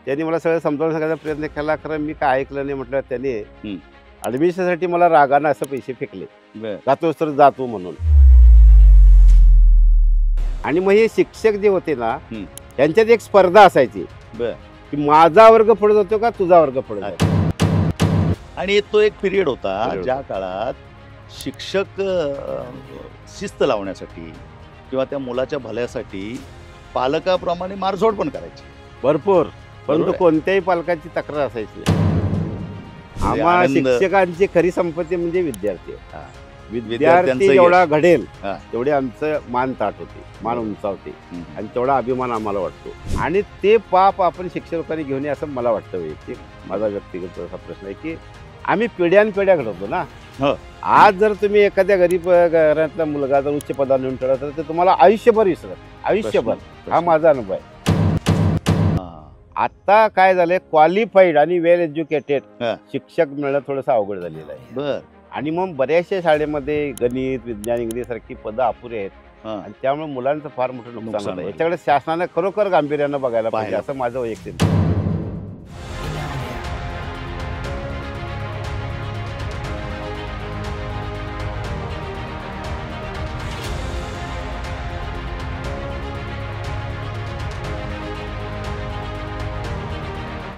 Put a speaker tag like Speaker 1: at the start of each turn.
Speaker 1: त्यांनी मला सगळं समजावून सांगायचा प्रयत्न केला, खरं मी काय ऐकलं नाही. म्हटलं त्याने ऍडमिशनसाठी मला रागानं असं पैसे फेकले, जातोस तर जातो म्हणून. आणि मग हे शिक्षक जे होते ना, त्यांच्यात एक स्पर्धा असायची की माझा वर्ग पुढे जातो का तुझा वर्ग पुढे जातो.
Speaker 2: आणि तो एक पिरियड होता ज्या काळात शिक्षक शिस्त लावण्यासाठी किंवा त्या मुलाच्या भल्यासाठी पालकाप्रमाणे मारझोड पण करायची
Speaker 1: भरपूर, परंतु कोणत्याही पालकाची तक्रार असायची नाही. आम्हा शिक्षकांची खरी संपत्ती म्हणजे विद्यार्थी. विद्यार्थी जेवढा घडेल तेवढे आमचं मान ताट होते, मान उंचावते, आणि तेवढा अभिमान आम्हाला वाटतो. आणि ते पाप आपण शिक्षकांनी घेऊन ये असं मला वाटतं. वैयक्तिक माझा व्यक्तिगत असा प्रश्न आहे की आम्ही पिढ्यानपिढ्या घडवतो ना. आज जर तुम्ही एखाद्या गरीब घरातला मुलगा जर उच्च पदावर नेऊन ठेवला तर ते तुम्हाला आयुष्यभर विसरत, आयुष्यभर. हा माझा अनुभव आहे. आता काय झालंय, क्वालिफाईड आणि वेल एज्युकेटेड शिक्षक मिळणं थोडंसं अवघड झालेलं आहे. आणि मग बऱ्याचशा शाळेमध्ये गणित, विज्ञान, इंग्लिश सारखी पदं अपुरी आहेत, आणि त्यामुळे मुलांचं फार मोठं नुकसान आहे. याच्याकडे शासनाने खरोखर गांभीर्यानं बघायला पाहिजे असं माझं वैयक्तिक.